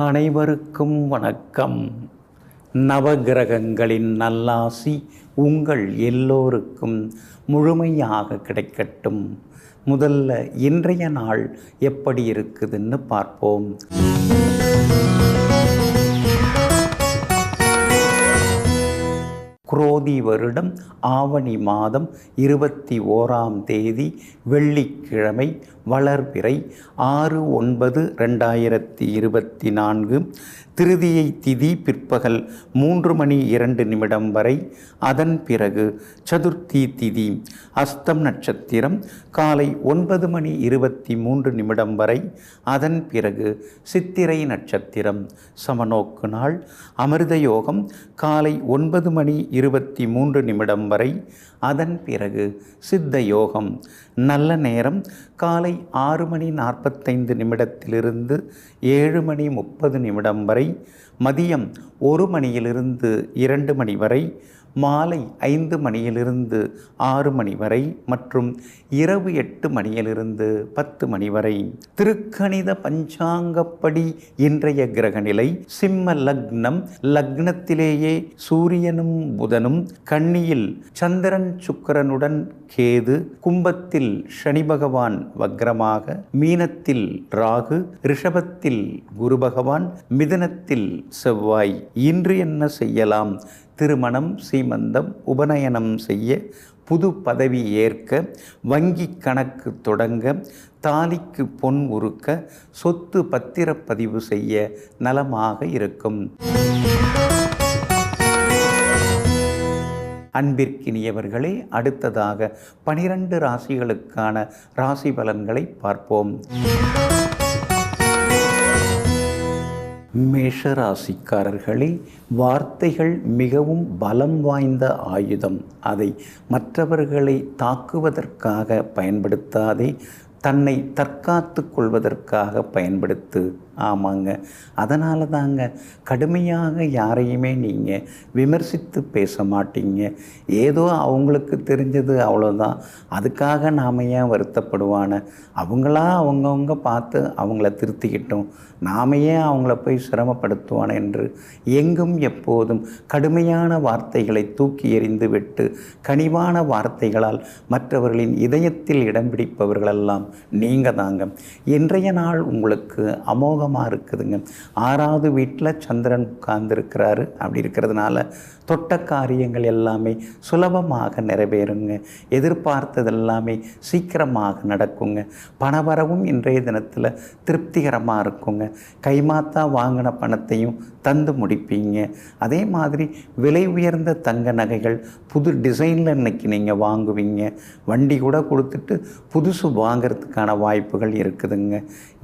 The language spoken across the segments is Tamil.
அனைவருக்கும் வணக்கம். நவகிரகங்களின் நல்லாசி உங்கள் எல்லோருக்கும் முழுமையாக கிடைக்கட்டும். முதல்ல இன்றைய நாள் எப்படி இருக்குதுன்னு பார்ப்போம். குரோதி வருடம் ஆவணி மாதம் 21ஆம் தேதி வெள்ளிக்கிழமை, வளர்பிறை 6/9/2024. திருதியை திதி பிற்பகல் 3:02 வரை. அதன் பிறகு சதுர்த்தி திதி. அஸ்தம் நட்சத்திரம் காலை 9:23 வரை. அதன் பிறகு சித்திரை நட்சத்திரம். சமநோக்கு நாள். அமிர்த யோகம் காலை 9:23 வரை. அதன் பிறகு சித்த யோகம். நல்ல நேரம் காலை 6:45 7:30 வரை. மதியம் 1 மணியிலிருந்து 2 மணி வரை. மாலை 5 மணியிலிருந்து 6 மணி வரை மற்றும் இரவு 8 மணியிலிருந்து 10 மணி வரை. திருக்கணித பஞ்சாங்கப்படி இன்றைய கிரகநிலை சிம்ம லக்னம். லக்னத்திலேயே சூரியனும் புதனும், கன்னியில் சந்திரன் சுக்கிரனுடன் கேது, கும்பத்தில் சனி பகவான் வக்ரமாக, மீனத்தில் ராகு, ரிஷபத்தில் குரு பகவான், மிதுனத்தில் செவ்வாய். இன்று என்ன செய்யலாம்? திருமணம், சீமந்தம், உபநயனம் செய்ய, புது பதவி ஏற்க, வங்கி கணக்கு தொடங்க, தாலிக்கு பொன் உருக்க, சொத்து பத்திரப்பதிவு செய்ய நலமாக இருக்கும். அன்பிற்கினியவர்களே, அடுத்ததாக 12 ராசிகளுக்கான ராசி பலன்களை பார்ப்போம். மேஷராசிக்காரர்களே, வார்த்தைகள் மிகவும் பலம் வாய்ந்த ஆயுதம். அதை மற்றவர்களை தாக்குவதற்காக பயன்படுத்தாதே, தன்னை தற்காத்து கொள்வதற்காக பயன்படுத்து. ஆமாங்க, அதனால தாங்க கடுமையாக யாரையுமே நீங்கள் விமர்சித்து பேச மாட்டீங்க. ஏதோ அவங்களுக்கு தெரிஞ்சது அவ்வளோதான், அதுக்காக நாம் ஏன் வருத்தப்படுவான? அவங்களா அவங்கவுங்க பார்த்து அவங்கள திருத்திக்கிட்டோம், நாம ஏன் அவங்கள போய் சிரமப்படுத்துவான என்று எங்கும் எப்போதும் கடுமையான வார்த்தைகளை தூக்கி எறிந்து விட்டு கனிவான வார்த்தைகளால் மற்றவர்களின் இதயத்தில் இடம் பிடிப்பவர்களெல்லாம் நீங்கள் தாங்க. இன்றைய நாள் உங்களுக்கு அமோகமாக இருக்குதுங்க. 6வது வீட்டில் சந்திரன் உட்கார்ந்துருக்கிறாரு. அப்படி இருக்கிறதுனால தொட்ட காரியங்கள் எல்லாமே சுலபமாக நிறைவேறுங்க. எதிர்பார்த்ததெல்லாமே சீக்கிரமாக நடக்குங்க. பணவரவும் இன்றைய தினத்தில் திருப்திகரமாக இருக்குங்க. கைமாத்தா வாங்கின பணத்தையும் தந்து முடிப்பீங்க. அதே மாதிரி விலை உயர்ந்த தங்க நகைகள் புது டிசைனில் இன்னைக்கு நீங்கள் வாங்குவீங்க. வண்டி கூட கொடுத்துட்டு புதுசு வாங்கிறதுக்கான வாய்ப்புகள் இருக்குதுங்க.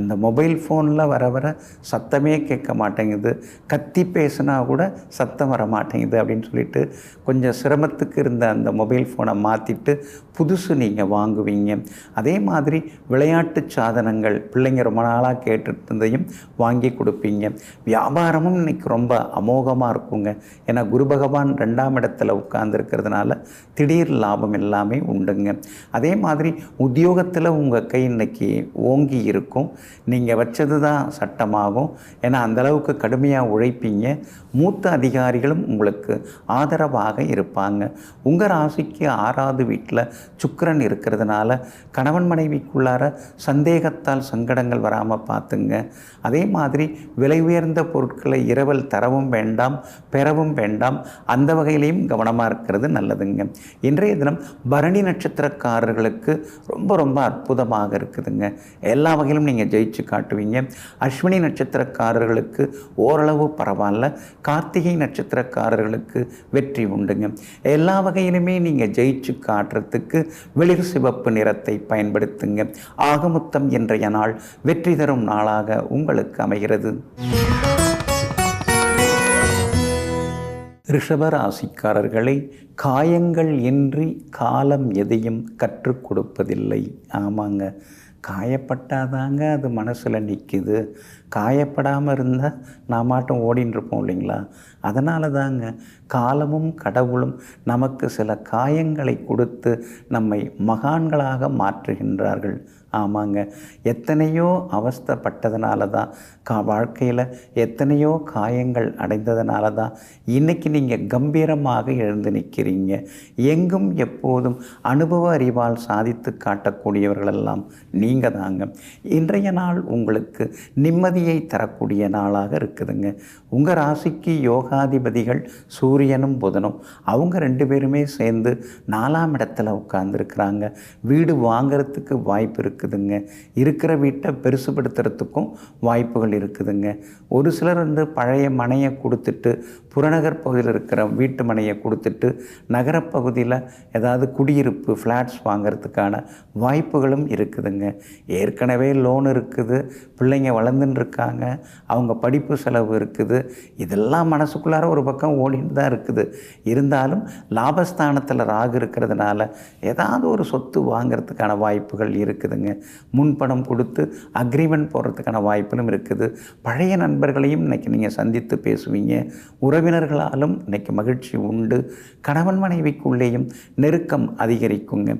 இந்த மொபைல் ஃபோனில் வர வர சத்தமே கேட்க மாட்டேங்குது, கத்தி பேசினா கூட சத்தம் வர மாட்டேங்குது அப்படின்னு சொல்லிட்டு கொஞ்சம் சிரமத்துக்கு இருந்த அந்த மொபைல் ஃபோனை மாற்றிட்டு புதுசு நீங்கள் வாங்குவீங்க. அதே மாதிரி விளையாட்டு சாதனங்கள் பிள்ளைங்க ரொம்ப நாளாக கேட்டுருந்ததையும் வாங்கி கொடுப்பீங்க. வியாபாரமும் இன்னைக்கு ரொம்ப அமோகமாக இருக்குங்க. ஏன்னா குரு பகவான் 2ஆம் இடத்துல உட்கார்ந்துருக்கிறதுனால திடீர் லாபம் எல்லாமே உண்டுங்க. அதே மாதிரி உத்தியோகத்தில் உங்கள் கை இன்னைக்கு ஓங்கி இருக்கும். நீங்கள் வச்சது தான் சட்டமாகும். ஏன்னா அந்தளவுக்கு கடுமையாக உழைப்பீங்க. மூத்த அதிகாரிகளும் உங்களுக்கு ஆதரவாக இருப்பாங்க. உங்கள் ராசிக்கு 6வது வீட்டில் சுக்கிரன் இருக்கிறதுனால கணவன் மனைவிக்குள்ளார சந்தேகத்தால் சங்கடங்கள் வராமல் பார்த்துங்க. அதே மாதிரி விலை உயர்ந்த பொருட்களை இரவல் தரவும் வேண்டாம், பெறவும் வேண்டாம். அந்த வகையிலையும் கவனமாக இருக்கிறது நல்லதுங்க. இன்றைய தினம் பரணி நட்சத்திரக்காரர்களுக்கு ரொம்ப ரொம்ப அற்புதமாக இருக்குதுங்க. எல்லா வகையிலும் நீங்கள் ஜெயிச்சு காட்டுவீங்க. அஸ்வினி நட்சத்திரக்காரர்களுக்கு ஓரளவு பரவாயில்ல. கார்த்திகை நட்சத்திரக்காரர்களுக்கு வெற்றி உண்டுங்க. எல்லா வகையிலுமே நீங்கள் ஜெயிச்சு காட்டுறதுக்கு வெளிர் சிவப்பு நிறத்தை பயன்படுத்துங்க. ஆகமொத்தம் இன்றைய நாள் வெற்றி தரும் நாளாக உங்களுக்கு அமைகிறது. ரிஷபராசிக்காரர்களை, காயங்கள் இன்றி காலம் எதையும் கற்றுக் கொடுப்பதில்லை. ஆமாங்க, காயப்பட்டாதாங்க அது மனசில் நிற்கிது. காயப்படாமல் இருந்தால் நான் மாட்டும் ஓடின்னு இருப்போம் இல்லைங்களா? அதனால தாங்க காலமும் கடவுளும் நமக்கு சில காயங்களை கொடுத்து நம்மை மகான்களாக மாற்றுகின்றார்கள். ஆமாங்க, எத்தனையோ அவஸ்தைப்பட்டதுனால தான், வாழ்க்கையில் எத்தனையோ காயங்கள் அடைந்ததுனால தான் இன்றைக்கி நீங்கள் கம்பீரமாக எழுந்து நிற்கிறீங்க. எங்கும் எப்போதும் அனுபவ அறிவால் சாதித்து காட்டக்கூடியவர்களெல்லாம் நீங்கள் தாங்க. இன்றைய நாள் உங்களுக்கு நிம்மதியை தரக்கூடிய நாளாக இருக்குதுங்க. உங்கள் ராசிக்கு யோகாதிபதிகள் சூரியனும் புதனும், அவங்க 2 பேருமே சேர்ந்து 4ஆம் இடத்துல உட்கார்ந்துருக்குறாங்க. வீடு வாங்கிறதுக்கு வாய்ப்பு இருக்குதுங்க. இருக்கிற வீட்டை பெருசுபடுத்துறதுக்கும் வாய்ப்புகள் இருக்குதுங்க. ஒரு சிலர் பழைய மனையை கொடுத்துட்டு, புறநகர் பகுதியில் இருக்கிற வீட்டு மனையை கொடுத்துட்டு நகரப்பகுதியில் ஏதாவது குடியிருப்பு ஃப்ளாட்ஸ் வாங்கிறதுக்கான வாய்ப்புகளும் இருக்குதுங்க. ஏற்கனவே லோன் இருக்குது, பிள்ளைங்க வளர்ந்துன்னு இருக்காங்க, அவங்க படிப்பு செலவு இருக்குது, இதெல்லாம் மனசுக்குள்ளார ஒரு பக்கம் ஓடிட்டு தான் இருக்குது. இருந்தாலும் லாபஸ்தானத்தில் ராகு இருக்கிறதுனால ஏதாவது ஒரு சொத்து வாங்கிறதுக்கான வாய்ப்புகள் இருக்குதுங்க. முன்பணம் கொடுத்து அக்ரிமெண்ட் போடுறதுக்கான வாய்ப்புகளும் இருக்குது. பழைய நண்பர்களையும் இன்றைக்கி நீங்கள் சந்தித்து பேசுவீங்க. உறவினர்களாலும் இன்றைக்கி மகிழ்ச்சி உண்டு. கணவன் மனைவிக்குள்ளேயும் நெருக்கம் அதிகரிக்குங்க.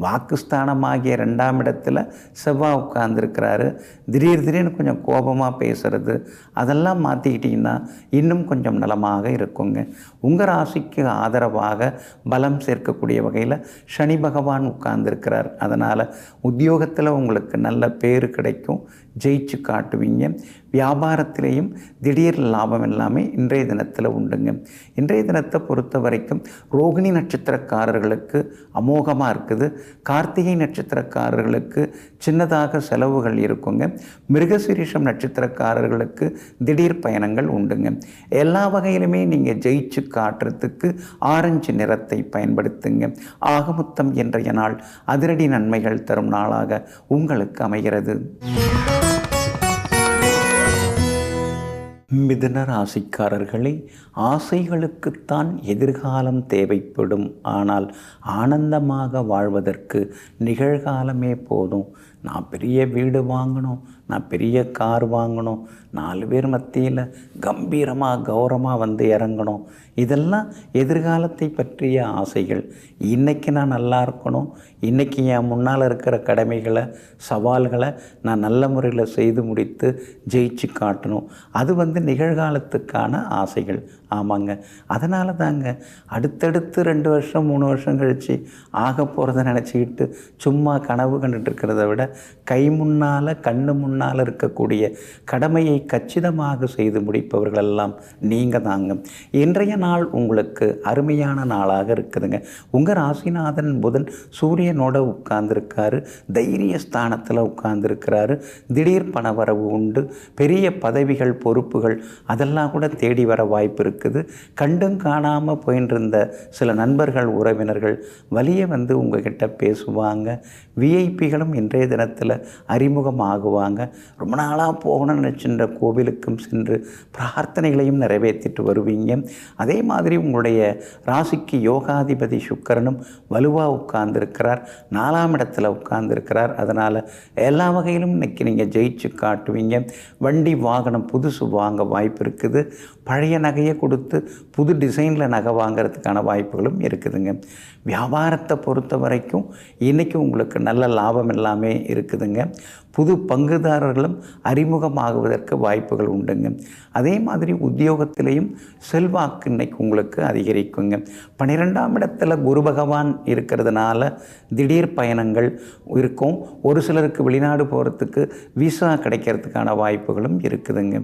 வாக்குஸ்தானமாகிய 2ஆம் இடத்துல செவ்வாய் உட்கார்ந்துருக்கிறாரு. திடீர்னு கொஞ்சம் கோபமாக பேசுகிறது, அதெல்லாம் மாற்றிக்கிட்டிங்கன்னா இன்னும் கொஞ்சம் நலமாக இருக்குங்க. உங்கள் ராசிக்கு ஆதரவாக பலம் சேர்க்கக்கூடிய வகையில் சனி பகவான் உட்கார்ந்துருக்கிறார். அதனால் உத்தியோகத்தில் உங்களுக்கு நல்ல பேர் கிடைக்கும், ஜெயிச்சு காட்டுவீங்க. வியாபாரத்திலேயும் திடீர் லாபம் எல்லாமே இன்றைய தினத்தில் உண்டுங்க. இன்றைய தினத்தை பொறுத்த வரைக்கும் ரோகிணி நட்சத்திரக்காரர்களுக்கு அமோகமாக இருக்குது. கார்த்திகை நட்சத்திரக்காரர்களுக்கு சின்னதாக செலவுகள் இருக்குங்க. மிருகசீரிஷம் நட்சத்திரக்காரர்களுக்கு திடீர் பயணங்கள் உண்டுங்க. எல்லா வகையிலுமே நீங்கள் ஜெயிச்சு காட்டுறதுக்கு ஆரஞ்சு நிறத்தை பயன்படுத்துங்க. ஆகமொத்தம் இன்றைய நாள் அதிரடி நன்மைகள் தரும் நாளாக உங்களுக்கு அமைகிறது. மிதுன ராசிக்காரர்களே, ஆசைகளுக்குத்தான் எதிர்காலம் தேவைப்படும். ஆனால் ஆனந்தமாக வாழ்வதற்கு நிகழ்காலமே போதும். நான் பெரிய வீடு வாங்கணும், நான் பெரிய கார் வாங்கணும், 4 பேர் மத்தியில் கம்பீரமாக கௌரவமாக இறங்கணும், இதெல்லாம் எதிர்காலத்தை பற்றிய ஆசைகள். இன்றைக்கி நான் நல்லா இருக்கணும், இன்றைக்கி என் முன்னால் இருக்கிற கடமைகளை சவால்களை நான் நல்ல முறையில் செய்து முடித்து ஜெயிச்சு காட்டணும், அது நிகழ்காலத்துக்கான ஆசைகள். ஆமாங்க, அதனால தாங்க அடுத்தடுத்து 2 வருஷம் 3 வருஷம் கழித்து ஆக போகிறத நினச்சிக்கிட்டு சும்மா கனவு கண்டுட்டு இருக்கிறத விட கை முன்னால் கண்ணு முன்னால் இருக்கக்கூடிய கடமையை கச்சிதமாக செய்து முடிப்பவர்களெல்லாம் நீங்கள் தாங்க. இன்றைய நாள் உங்களுக்கு அருமையான நாளாக இருக்குதுங்க. உங்கள் ராசிநாதன் புதன் சூரியனோட உட்கார்ந்துருக்காரு, தைரிய ஸ்தானத்தில் உட்கார்ந்துருக்கிறாரு. திடீர் பணவரவு உண்டு. பெரிய பதவிகள் பொறுப்புகள் அதெல்லாம் கூட தேடி வர வாய்ப்பு இருக்குது. கண்டும் காணாமல் போயின்னு இருந்த சில நண்பர்கள் உறவினர்கள் வலிய உங்ககிட்ட பேசுவாங்க. விஐபிகளும் இன்றைய தினத்தில் அறிமுகமாகுவாங்க. ரொம்ப நாளாக போகணும்னு நினச்சின்ற கோவிலுக்கும் சென்று பிரார்த்தனைகளையும் நிறைவேற்றிட்டு வருவீங்க. அதே மாதிரி உங்களுடைய ராசிக்கு யோகாதிபதி சுக்கிரனும் வலுவாக உட்கார்ந்துருக்கிறார், 4ஆம் இடத்துல உட்கார்ந்துருக்கிறார். அதனால் எல்லா வகையிலும் இன்றைக்கி நீங்கள் ஜெயிச்சு காட்டுவீங்க. வண்டி வாகனம் புதுசு வாங்க வாய்ப்பு இருக்குது. பழைய நகையை கொடுத்து புது டிசைனில் நகை வாங்கிறதுக்கான வாய்ப்புகளும் இருக்குதுங்க. வியாபாரத்தை பொறுத்த வரைக்கும் இன்றைக்கி உங்களுக்கு நல்ல லாபம் எல்லாமே இருக்குதுங்க. புது பங்குதாரர்களும் அறிமுகமாகுவதற்கு வாய்ப்புகள் உண்டுங்க. அதே மாதிரி உத்தியோகத்திலையும் செல்வாக்கு இன்னைக்கு உங்களுக்கு அதிகரிக்குங்க. 12ஆம் இடத்துல குரு பகவான் இருக்கிறதுனால திடீர் பயணங்கள் இருக்கும். ஒரு சிலருக்கு வெளிநாடு போகிறதுக்கு விசா கிடைக்கிறதுக்கான வாய்ப்புகளும் இருக்குதுங்க.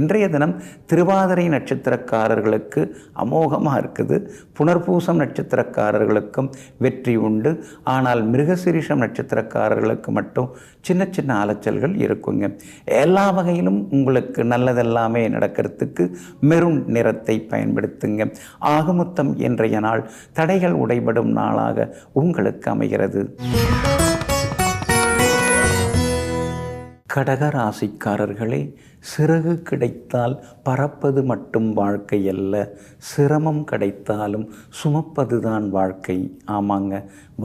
இன்றைய தினம் திருவாதிரை நட்சத்திரக்காரர்களுக்கு அமோகமாக இருக்குது. புனர்பூசம் நட்சத்திரக்காரர்களுக்கும் வெற்றி உண்டு. ஆனால் மிருகசீரிஷம் நட்சத்திரக்காரர்களுக்கு மட்டும் சின்ன சின்ன அலைச்சல்கள் இருக்குங்க. எல்லா வகையிலும் உங்களுக்கு நல்லதெல்லாமே நடக்கிறதுக்கு மெரூன் நிறத்தை பயன்படுத்துங்க. ஆகமொத்தம் இன்றைய நாள் தடைகள் உடைபடும் நாளாக உங்களுக்கு அமைகிறது. கடக ராசிக்காரர்களே, சிறகு கிடைத்தால் பறப்பது மட்டும் வாழ்க்கை அல்ல, சிரமம் கிடைத்தாலும் சுமப்பது தான் வாழ்க்கை. ஆமாங்க,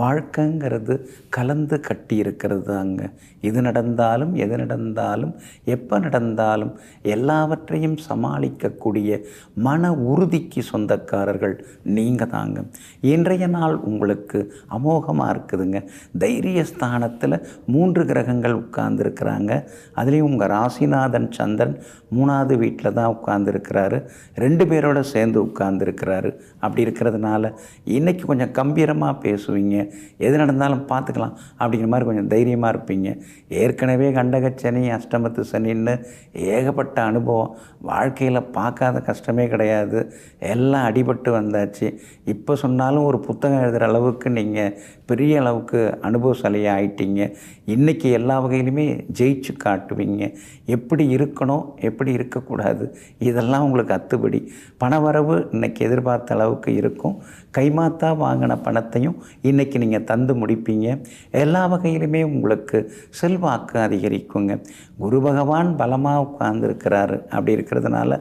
வாழ்க்கைங்கிறது கலந்து கட்டி இருக்கிறது தாங்க. இது நடந்தாலும் எது நடந்தாலும் எப்போ நடந்தாலும் எல்லாவற்றையும் சமாளிக்கக்கூடிய மன உறுதிக்கு சொந்தக்காரர்கள் நீங்கள் தாங்க. இன்றைய நாள் உங்களுக்கு அமோகமாக இருக்குதுங்க. தைரிய ஸ்தானத்தில் 3 கிரகங்கள் உட்கார்ந்துருக்கிறாங்க. அதுலேயும் உங்கள் ராசிநாதன் சந்திரன் 3வது வீட்டில் தான் உட்கார்ந்துருக்கிறாரு. 2 பேரோட சேர்ந்து உட்கார்ந்துருக்கிறாரு. அப்படி இருக்கிறதுனால இன்றைக்கி கொஞ்சம் கம்பீரமாக பேசுவீங்க. எது நடந்தாலும் பார்த்துக்கலாம் அப்படிங்கிற மாதிரி கொஞ்சம் தைரியமாக இருப்பீங்க. ஏற்கனவே கண்டகச்சனி அஷ்டமத்து சனின்னு ஏகப்பட்ட அனுபவம், வாழ்க்கையில் பார்க்காத கஷ்டமே கிடையாது. எல்லாம் அடிபட்டு வந்தாச்சு. இப்போ சொன்னாலும் ஒரு புத்தகம் எழுதுகிற அளவுக்கு நீங்கள் பெரிய அளவுக்கு அனுபவசாலியாக ஆயிட்டீங்க. இன்றைக்கி எல்லா வகையிலுமே ஜெயிச்சு காட்டுவீங்க. எப்படி இருக்கணும், எப்படி இருக்கக்கூடாது, இதெல்லாம் உங்களுக்கு அத்துப்படி. பணவரவு இன்றைக்கி எதிர்பார்த்த அளவுக்கு இருக்கும். கைமாத்தா வாங்கின பணத்தையும் இன்றைக்கி நீங்கள் தந்து முடிப்பீங்க. எல்லா வகையிலுமே உங்களுக்கு செல்வாக்கு அதிகரிக்குங்க. குரு பகவான் பலமாக உட்கார்ந்துருக்கிறாரு. அப்படி இருக்கிறதுனால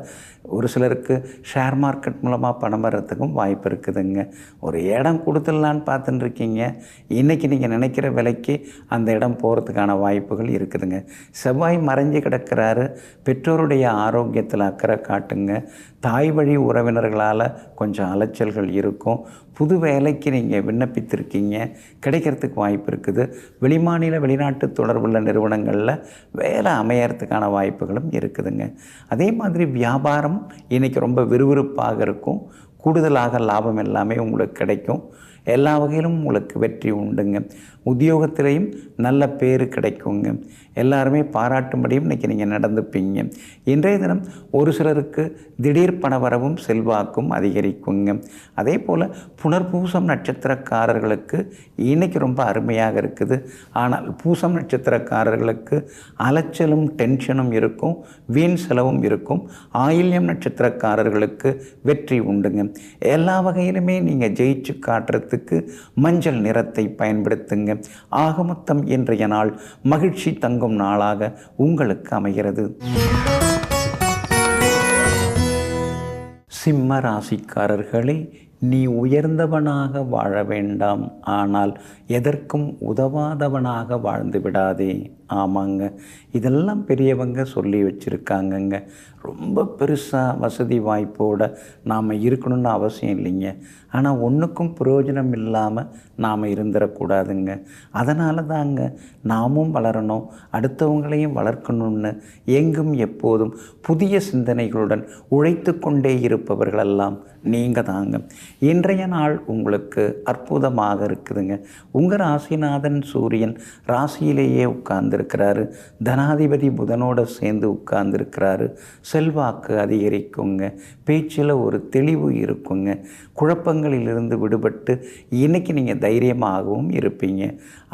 ஒரு சிலருக்கு ஷேர் மார்க்கெட் மூலமாக பணம் வர்றதுக்கும் வாய்ப்பு இருக்குதுங்க. ஒரு இடம் கொடுத்துடலான்னு பார்த்துட்டு இருக்கீங்க. இன்றைக்கி நீங்கள் நினைக்கிற விலைக்கு அந்த இடம் போகிறதுக்கான வாய்ப்புகள் இருக்குதுங்க. செவ்வாய் மறைஞ்சு கிடக்கிறாரு. பெற்றோருடைய ஆரோக்கியத்தில் அக்கறை காட்டுங்க. தாய் வழி உறவினர்களால் கொஞ்சம் அலைச்சல்கள் இருக்கும். புது வேலைக்கு நீங்கள் விண்ணப்பித்திருக்கீங்க, கிடைக்கிறதுக்கு வாய்ப்பு இருக்குது. வெளிமாநில வெளிநாட்டு தொடர்புள்ள நிறுவனங்களில் வேலை அமையறதுக்கான வாய்ப்புகளும் இருக்குதுங்க. அதே மாதிரி வியாபாரம் இன்றைக்கி ரொம்ப விறுவிறுப்பாக இருக்கும். கூடுதலாக லாபம் எல்லாமே உங்களுக்கு கிடைக்கும். எல்லா வகையிலும் உங்களுக்கு வெற்றி உண்டுங்க. உத்தியோகத்திலையும் நல்ல பேர் கிடைக்குங்க. எல்லாருமே பாராட்டும்படியும் இன்றைக்கி நீங்கள் நடந்துப்பீங்க. இன்றைய தினம் ஒரு சிலருக்கு திடீர் பணவரவும் செல்வாக்கும் அதிகரிக்குங்க. அதே போல் புனர்பூசம் நட்சத்திரக்காரர்களுக்கு இன்றைக்கி ரொம்ப அருமையாக இருக்குது. ஆனால் பூசம் நட்சத்திரக்காரர்களுக்கு அலைச்சலும் டென்ஷனும் இருக்கும், வீண் செலவும் இருக்கும். ஆயில்யம் நட்சத்திரக்காரர்களுக்கு வெற்றி உண்டுங்க. எல்லா வகையிலுமே நீங்கள் ஜெயிச்சு காட்டுறதுக்கு மஞ்சள் நிறத்தை பயன்படுத்துங்க. ஆக மொத்தம் இன்றைய நாள் மகிழ்ச்சி தங்கும் நாளாக உங்களுக்கு அமைகிறது. சிம்ம ராசிக்காரர்களே, நீ உயர்ந்தவனாக வாழ வேண்டாம், ஆனால் எதற்கும் உதவாதவனாக வாழ்ந்து விடாதே. ஆமாங்க, இதெல்லாம் பெரியவங்க சொல்லி வச்சுருக்காங்கங்க. ரொம்ப பெருசாக வசதி வாய்ப்போடு நாம் இருக்கணும்னு அவசியம் இல்லைங்க. ஆனால் ஒன்றுக்கும் பிரயோஜனம் இல்லாமல் நாம் இருந்துடக்கூடாதுங்க. அதனால தாங்க நாமும் வளரணும், அடுத்தவங்களையும் வளர்க்கணும்னு எங்கும் எப்போதும் புதிய சிந்தனைகளுடன் உழைத்து கொண்டே இருப்பவர்களெல்லாம் நீங்கள் தாங்க. இன்றைய நாள் உங்களுக்கு அற்புதமாக இருக்குதுங்க. உங்கள் ராசிநாதன் சூரியன் ராசியிலேயே உட்கார்ந்துருக்கிறாரு. தனாதிபதி புதனோடு சேர்ந்து உட்கார்ந்துருக்கிறாரு. செல்வாக்கு அதிகரிக்குங்க. பேச்சில் ஒரு தெளிவு இருக்குங்க. குழப்பங்களிலிருந்து விடுபட்டு இன்றைக்கி நீங்கள் தைரியமாகவும் இருப்பீங்க.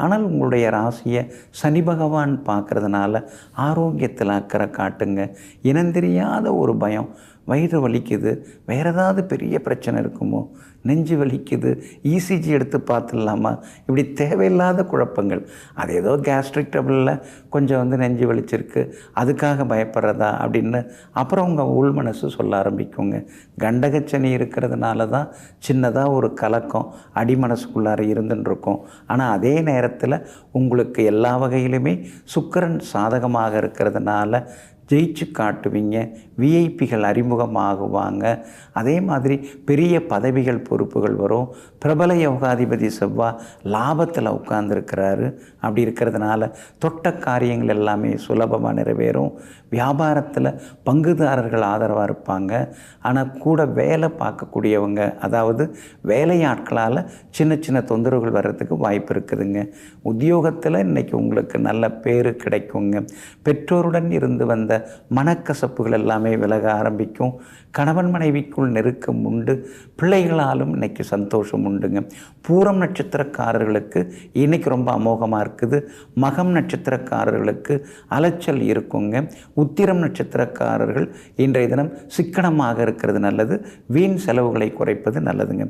ஆனால் உங்களுடைய ராசியை சனி பகவான் பார்க்குறதுனால ஆரோக்கியத்தில் அக்கறை காட்டுங்க. இனந்தெரியாத ஒரு பயம், வயிறு வலிக்குது, வேறு ஏதாவது பெரிய பிரச்சனை இருக்குமோ, நெஞ்சு வலிக்குது, இசிஜி எடுத்து பார்த்துடலாமா, இப்படி தேவையில்லாத குழப்பங்கள். அது ஏதோ கேஸ்ட்ரிக் ட்ரபிளில் கொஞ்சம் நெஞ்சு வலிச்சிருக்கு, அதுக்காக பயப்படுறதா அப்படின்னு அப்புறம் உங்கள் உள் மனசு சொல்ல ஆரம்பிக்குங்க. கண்டகச்சனி இருக்கிறதுனால தான் சின்னதாக ஒரு கலக்கம் அடி மனசுக்குள்ளார இருந்துருக்கும். ஆனால் அதே நேரத்தில் உங்களுக்கு எல்லா வகையிலுமே சுக்கிரன் சாதகமாக இருக்கிறதுனால ஜெயிச்சு காட்டுவீங்க. விஐபிகள் அறிமுகமாகுவாங்க. அதே மாதிரி பெரிய பதவிகள் பொறுப்புகள் வரும். பிரபல யோகாதிபதி செவ்வாய் லாபத்தில் உட்கார்ந்துருக்கிறாரு. அப்படி இருக்கிறதுனால தொட்ட காரியங்கள் எல்லாமே சுலபமாக நிறைவேறும். வியாபாரத்தில் பங்குதாரர்கள் ஆதரவாக இருப்பாங்க. ஆனால் கூட வேலை பார்க்கக்கூடியவங்க, அதாவது வேலையாட்களால் சின்ன சின்ன தொந்தரவுகள் வர்றதுக்கு வாய்ப்பு இருக்குதுங்க. உத்தியோகத்தில் இன்றைக்கி உங்களுக்கு நல்ல பேர் கிடைக்குங்க. பெற்றோருடன் இருந்து வந்த மனக்கசப்புகள் எல்லாமே விலக ஆரம்பிக்கும். கணவன் மனைவிக்குள் நெருக்கம் உண்டு. பிள்ளைகளாலும் இன்றைக்கி சந்தோஷம் உண்டுங்க. பூரம் நட்சத்திரக்காரர்களுக்கு இன்றைக்கி ரொம்ப அமோகமாக இருக்குது. மகம் நட்சத்திரக்காரர்களுக்கு அலைச்சல் இருக்குங்க. உத்திரம் நட்சத்திரக்காரர்கள் இன்றைய தினம் சிக்கனமாக இருக்கிறது நல்லது. வீண் செலவுகளை குறைப்பது நல்லதுங்க.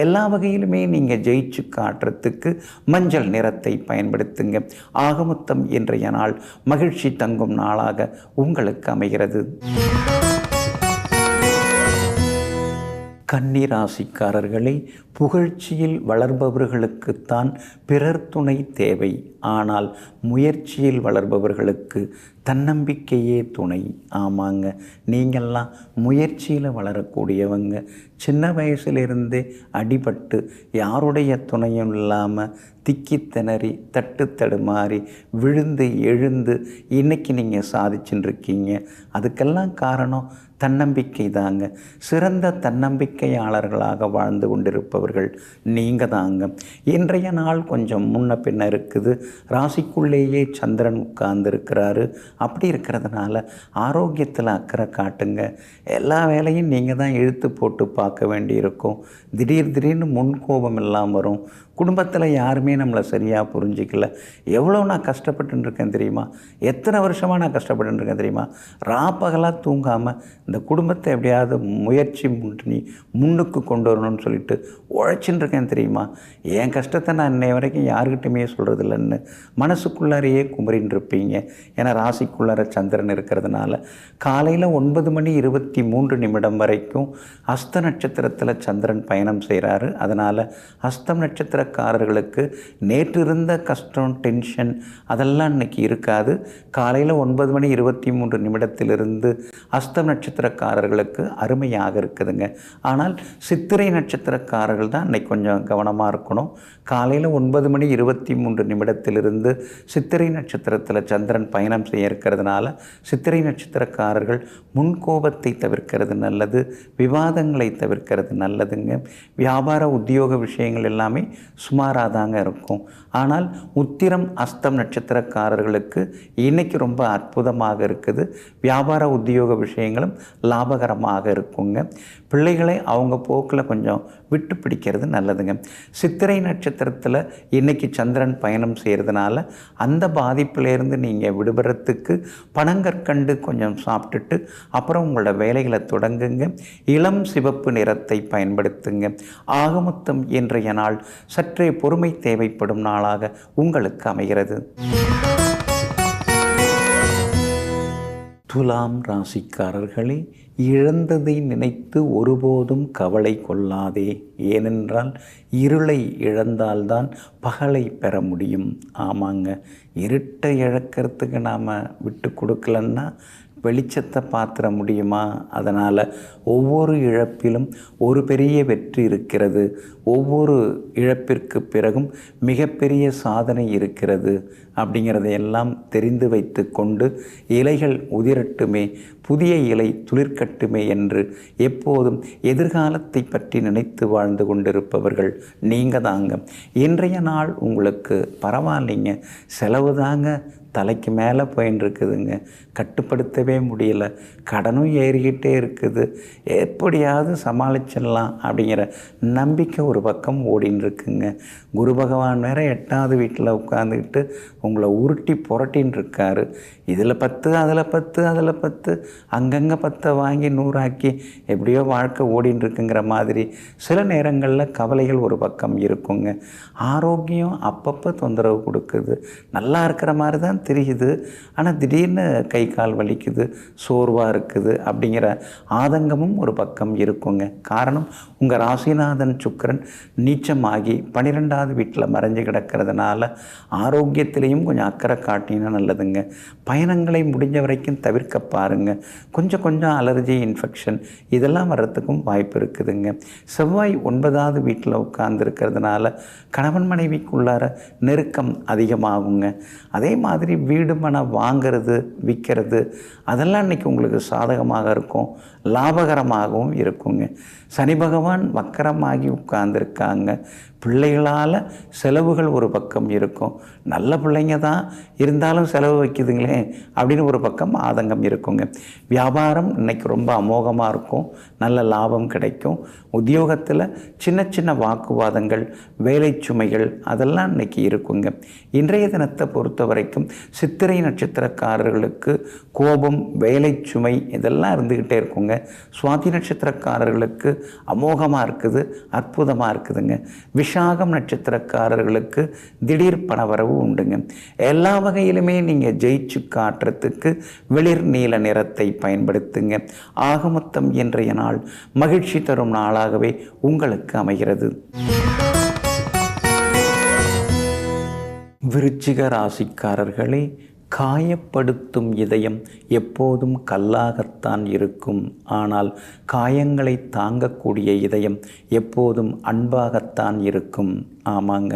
எல்லா வகையிலுமே நீங்கள் ஜெயிச்சு காட்டுறதுக்கு மஞ்சள் நிறத்தை பயன்படுத்துங்க. ஆகமொத்தம் இன்றைய நாள் மகிழ்ச்சி தங்கும் நாளாக உங்களுக்கு அமைகிறது. கன்னி ராசிக்காரர்களே, புகழ்ச்சியில் வளர்பவர்களுக்குத்தான் பிறர் துணை தேவை. ஆனால் முயற்சியில் வளர்பவர்களுக்கு தன்னம்பிக்கையே துணை. ஆமாங்க, நீங்கள்லாம் முயற்சியில் வளரக்கூடியவங்க. சின்ன வயசுலேருந்தே அடிபட்டு யாருடைய துணையும் இல்லாமல் திக்கி திணறி தட்டு தடுமாறி விழுந்து எழுந்து இன்றைக்கி நீங்கள் சாதிச்சுட்டு இருக்கீங்க. அதுக்கெல்லாம் காரணம் தன்னம்பிக்கை தாங்க. சிறந்த தன்னம்பிக்கையாளர்களாக வாழ்ந்து கொண்டிருப்பவர்கள் நீங்கள் தாங்க. இன்றைய நாள் கொஞ்சம் முன்ன பின்ன இருக்குது. ராசிக்குள்ளேயே சந்திரன் உட்கார்ந்துருக்கிறாரு. அப்படி இருக்கிறதுனால ஆரோக்கியத்தில் அக்கறை காட்டுங்க. எல்லா வேலையும் நீங்கள் தான் இழுத்து போட்டு பார்க்க வேண்டியிருக்கும். திடீர்னு முன்கோபம் எல்லாம் வரும். குடும்பத்தில் யாருமே நம்மளை சரியாக புரிஞ்சிக்கல. எவ்வளோ நான் கஷ்டப்பட்டுருக்கேன் தெரியுமா? எத்தனை வருஷமாக நான் கஷ்டப்பட்டுருக்கேன் தெரியுமா? ராப்பகலாக தூங்காமல் இந்த குடும்பத்தை எப்படியாவது முயற்சி பண்ணி முன்னுக்கு கொண்டு வரணும்னு சொல்லிட்டு உழைச்சின்னு இருக்கேன் தெரியுமா? என் கஷ்டத்தை நான் இன்னை வரைக்கும் யாருக்கிட்டையுமே சொல்கிறது இல்லைன்னு மனசுக்குள்ளாரையே குமரின்னு இருப்பீங்க. ஏன்னா ராசிக்குள்ளார சந்திரன் இருக்கிறதுனால காலையில் 9:23 வரைக்கும் அஸ்த நட்சத்திரத்தில் சந்திரன் பயணம் செய்கிறாரு. அதனால் அஸ்தம் நட்சத்திரக்காரர்களுக்கு நேற்று இருந்த கஷ்டம், டென்ஷன் அதெல்லாம் இன்னைக்கு இருக்காது. காலையில் 9:23 அஸ்தம் நட்சத்திரக்காரர்களுக்கு அருமையாக இருக்குதுங்க. ஆனால் சித்திரை நட்சத்திரக்காரர்கள் தான் இன்னைக்கு கொஞ்சம் கவனமாக இருக்கணும். காலையில் 9:23 சித்திரை நட்சத்திரத்தில் சந்திரன் பயணம் செய்ய இருக்கிறதுனால சித்திரை நட்சத்திரக்காரர்கள் முன்கோபத்தை தவிர்க்கிறது நல்லது, விவாதங்களை தவிர்க்கிறது நல்லதுங்க. வியாபார உத்தியோக விஷயங்கள் எல்லாமே சுமாராக தாங்க இருக்கும். ஆனால் உத்திரம் அஸ்தம் நட்சத்திரக்காரர்களுக்கு இன்னைக்கு ரொம்ப அற்புதமாக இருக்குது. வியாபார உத்தியோக விஷயங்களும் லாபகரமாக இருக்குங்க. பிள்ளைகளை அவங்க போக்கில் கொஞ்சம் விட்டு பிடிக்கிறது நல்லதுங்க. சித்திரை நட்சத்திரத்தில் இன்றைக்கி சந்திரன் பயணம் செய்கிறதுனால அந்த பாதிப்பிலேருந்து நீங்கள் விடுபடுறதுக்கு பனங்கற்கண்டு கொஞ்சம் சாப்பிட்டுட்டு அப்புறம் உங்களோட வேலைகளை தொடங்குங்க. இளம் சிவப்பு நிறத்தை பயன்படுத்துங்க. ஆகமொத்தம் இன்றைய நாள் சற்றே பொறுமை தேவைப்படும் நாளாக உங்களுக்கு அமைகிறது. துலாம் ராசிக்காரர்களே, இழந்ததை நினைத்து ஒருபோதும் கவலை கொள்ளாதே. ஏனென்றால் இருளை இழந்தால்தான் பகலை பெற முடியும். ஆமாங்க, இருட்டை இழக்கிறதுக்கு நாம் விட்டு கொடுக்கலன்னா வெளிச்சத்தை பார்த்துட முடியுமா? அதனால் ஒவ்வொரு இழப்பிலும் ஒரு பெரிய வெற்றி இருக்கிறது. ஒவ்வொரு இழப்பிற்கு பிறகும் மிகப்பெரிய சாதனை இருக்கிறது. அப்படிங்கிறதையெல்லாம் தெரிந்து வைத்து கொண்டு இலைகள் உதிரட்டுமே, புதிய இலை துளிர்க்கட்டுமே என்று எப்போதும் எதிர்காலத்தை பற்றி நினைத்து வாழ்ந்து கொண்டிருப்பவர்கள் நீங்கள் தாங்க. இன்றைய நாள் உங்களுக்கு பரவாயில்லைங்க. செலவு தாங்க தலைக்கு மேலே போயின்னு இருக்குதுங்க. கட்டுப்படுத்தவே முடியல. கடனும் ஏறிக்கிட்டே இருக்குது. எப்படியாவது சமாளிச்சிடலாம் அப்படிங்கிற நம்பிக்கை ஒரு பக்கம் ஓடின்னு இருக்குங்க. குரு பகவான் வேற 8வது வீட்டில் உட்காந்துக்கிட்டு உங்களை உருட்டி புரட்டின்னு இருக்காரு. இதில் 10 அதில் 10 அதில் 10 அங்கங்கே 10 வாங்கி 100 எப்படியோ வாழ்க்கை ஓடின்னு இருக்குங்கிற மாதிரி சில நேரங்களில் கவலைகள் ஒரு பக்கம் இருக்குங்க. ஆரோக்கியம் அப்பப்போ தொந்தரவு கொடுக்குது. நல்லா இருக்கிற மாதிரி தான் தெரியுது. ஆனால் திடீர்னு கை கால் வலிக்குது, சோர்வாக இருக்குது அப்படிங்கிற ஆதங்கமும் ஒரு பக்கம் இருக்குங்க. காரணம், உங்கள் ராசிநாதன் சுக்கிரன் நீச்சமாகி 12வது வீட்டில் மறைஞ்சு கிடக்கிறதுனால ஆரோக்கியத்திலையும் கொஞ்சம் அக்கறை காட்டினா நல்லதுங்க. பயணங்களை முடிஞ்ச வரைக்கும் தவிர்க்க பாருங்கள். கொஞ்சம் அலர்ஜி, இன்ஃபெக்ஷன் இதெல்லாம் வர்றதுக்கும் வாய்ப்பு இருக்குதுங்க. செவ்வாய் 9வது வீட்டில் உட்கார்ந்துருக்கிறதுனால கணவன் மனைவிக்குள்ளார நெருக்கம் அதிகமாகுங்க. அதே மாதிரி வீடு மனை வாங்கிறது, விற்கிறது அதெல்லாம் இன்றைக்கி உங்களுக்கு சாதகமாக இருக்கும், லாபகரமாகவும் இருக்குங்க. சனி பகவான் வக்கரமாகி உட்கார்ந்துருக்காங்க. பிள்ளைகளால் செலவுகள் ஒரு பக்கம் இருக்கும். நல்ல பிள்ளைங்க தான் இருந்தாலும் செலவு வைக்குதுங்களே அப்படின்னு ஒரு பக்கம் ஆதங்கம் இருக்குங்க. வியாபாரம் இன்றைக்கி ரொம்ப அமோகமாக இருக்கும். நல்ல லாபம் கிடைக்கும். உத்தியோகத்தில் சின்ன வாக்குவாதங்கள், வேலை சுமைகள் அதெல்லாம் இன்றைக்கி இருக்குங்க. இன்றைய தினத்தை பொறுத்த வரைக்கும் சித்திரை நட்சத்திரக்காரர்களுக்கு கோபம், வேலை சுமை இதெல்லாம் இருந்துக்கிட்டே இருக்குங்க. சுவாதி நட்சத்திரக்காரர்களுக்கு அமோகமாக இருக்குது, அற்புதமாக இருக்குதுங்க. விசாகம் நட்சத்திரக்காரர்களுக்கு திடீர் பணவரவு உண்டுங்க. எல்லா வகையிலுமே நீங்கள் ஜெயிச்சு காட்டுறதுக்கு வெளிர் நீல நிறத்தை பயன்படுத்துங்க. ஆகமொத்தம் இன்றைய நாள் மகிழ்ச்சி தரும் நாளாகவே உங்களுக்கு அமைகிறது. விருச்சிக ராசிக்காரர்களே, காயப்படுத்தும் இதயம் எப்போதும் கல்லாகத்தான் இருக்கும். ஆனால் காயங்களை தாங்கக்கூடிய இதயம் எப்போதும் அன்பாகத்தான் இருக்கும். ஆமாங்க,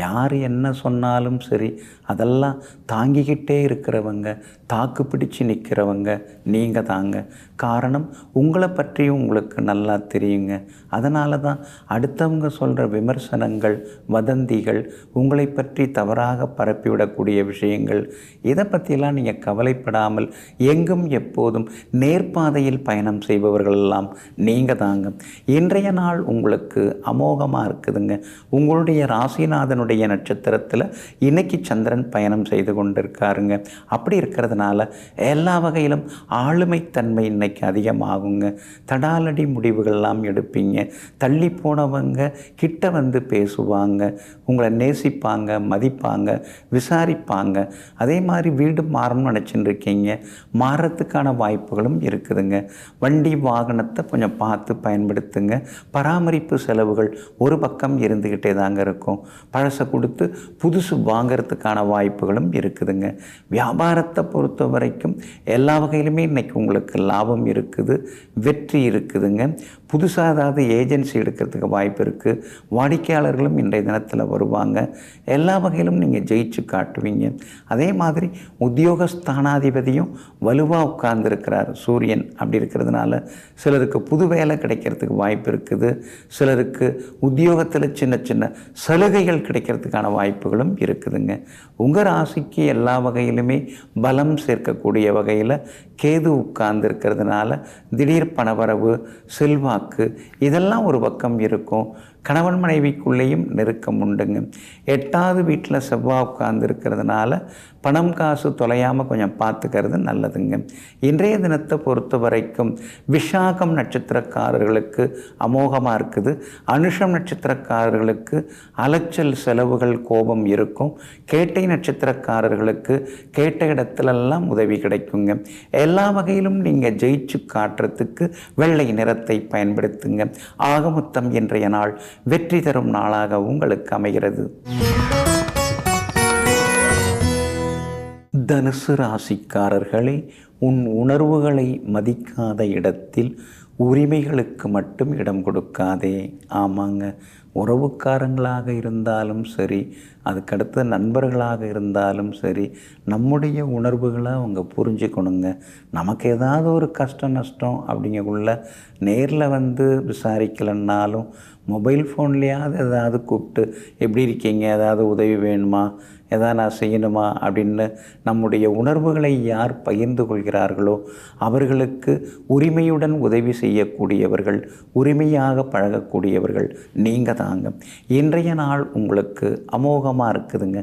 யார் என்ன சொன்னாலும் சரி அதெல்லாம் தாங்கிக்கிட்டே இருக்கிறவங்க, தாக்கு பிடிச்சு நிற்கிறவங்க நீங்கள் தாங்க. காரணம், உங்களை பற்றி உங்களுக்கு நல்லா தெரியுங்க. அதனால தான் அடுத்தவங்க சொல்கிற விமர்சனங்கள், வதந்திகள், உங்களை பற்றி தவறாக பரப்பிவிடக்கூடிய விஷயங்கள், இதை பற்றிலாம் நீங்கள் கவலைப்படாமல் எங்கும் எப்போதும் நேர்பாதையில் பயணம் செய்பவர்களெல்லாம் நீங்கள் தாங்க. இன்றைய நாள் உங்களுக்கு அமோகமாக இருக்குதுங்க. உங்களுடைய ராசிநாதனுடைய நட்சத்திரத்தில் இன்னைக்கு சந்திரன் பயணம் செய்து கொண்டிருக்காருங்க. அப்படி இருக்கிறதுனால எல்லா வகையிலும் ஆளுமைத்தன்மை இன்னைக்கு அதிகமாகுங்க. தடாலடி முடிவுகள்லாம் எடுப்பீங்க. தள்ளி போனவங்க கிட்ட வந்து பேசுவாங்க, உங்களை நேசிப்பாங்க, மதிப்பாங்க, விசாரிப்பாங்க. அதே மாதிரி வீடு மாறணும்னு நினச்சின்னு இருக்கீங்க, மாறத்துக்கான வாய்ப்புகளும் இருக்குதுங்க. வண்டி வாகனத்தை கொஞ்சம் பார்த்து பயன்படுத்துங்க. பராமரிப்பு செலவுகள் ஒரு பக்கம் இருந்துக்கிட்டே தாங்க இருக்கும். பழசை கொடுத்து புதுசு வாங்கிறதுக்கான வாய்ப்புகளும் இருக்குதுங்க. வியாபாரத்தை பொறுத்த வரைக்கும் எல்லா வகையிலுமே இன்றைக்கி உங்களுக்கு லாபம் இருக்குது, வெற்றி இருக்குதுங்க. புதுசாக ஏதாவது ஏஜென்சி எடுக்கிறதுக்கு வாய்ப்பு இருக்குது. வாடிக்கையாளர்களும் இன்றைய தினத்தில் வருவாங்க. எல்லா வகையிலும் நீங்கள் ஜெயிச்சு காட்டுவீங்க. அதே மாதிரி உத்தியோகஸ்தானாதிபதியும் வலுவாக உட்கார்ந்துருக்கிறார் சூரியன். அப்படி இருக்கிறதுனால சிலருக்கு புது வேலை கிடைக்கிறதுக்கு வாய்ப்பு இருக்குது. சிலருக்கு உத்தியோகத்தில் சின்ன சின்ன சலுகைகள் கிடைக்கிறதுக்கான வாய்ப்புகளும் இருக்குதுங்க. உங்கள் ராசிக்கு எல்லா வகையிலுமே பலம் சேர்க்கக்கூடிய வகையில் கேது உட்கார்ந்து இருக்கிறதுனால திடீர் பணவரவு, செல்வாக்கு இதெல்லாம் ஒரு பக்கம் இருக்கும். கணவன் மனைவிக்குள்ளேயும் நெருக்கம் உண்டுங்க. 8வது வீட்டில் செவ்வாய் உட்கார்ந்து இருக்கிறதுனால பணம் காசு தொலையாமல் கொஞ்சம் பார்த்துக்கிறது நல்லதுங்க. இன்றைய தினத்தை பொறுத்த வரைக்கும் விசாகம் நட்சத்திரக்காரர்களுக்கு அமோகமாக இருக்குது. அனுஷம் நட்சத்திரக்காரர்களுக்கு அலைச்சல், செலவுகள், கோபம் இருக்கும். கேட்டை நட்சத்திரக்காரர்களுக்கு கேட்ட இடத்துலெல்லாம் உதவி கிடைக்குங்க. எல்லா வகையிலும் நீங்கள் ஜெயிச்சு காட்டுறதுக்கு வெள்ளை நிறத்தை பயன்படுத்துங்க. ஆகமொத்தம் இன்றைய நாள் வெற்றி தரும் நாளாக உங்களுக்கு அமைகிறது. தனுசு ராசிக்காரர்களே, உன் உணர்வுகளை மதிக்காத இடத்தில் உரிமைகளுக்கு மட்டும் இடம் கொடுக்காதே. ஆமாங்க, உறவுக்காரங்களாக இருந்தாலும் சரி, அதுக்கடுத்து நண்பர்களாக இருந்தாலும் சரி, நம்முடைய உணர்வுகளை அவங்க புரிஞ்சுக்கணுங்க. நமக்கு ஏதாவது ஒரு கஷ்டம் நஷ்டம் அப்படிங்கக்குள்ள நேரில் வந்து விசாரிக்கலைன்னாலும் மொபைல் ஃபோன்லேயாவது ஏதாவது கூப்பிட்டு எப்படி இருக்கீங்க, ஏதாவது உதவி வேணுமா, எதாவது நான் செய்யணுமா அப்படின்னு நம்முடைய உணர்வுகளை யார் பகிர்ந்து கொள்கிறார்களோ அவர்களுக்கு உரிமையுடன் உதவி செய்யக்கூடியவர்கள், உரிமையாக பழகக்கூடியவர்கள் நீங்கள் தாங்க. இன்றைய நாள் உங்களுக்கு அமோகமாக இருக்குதுங்க.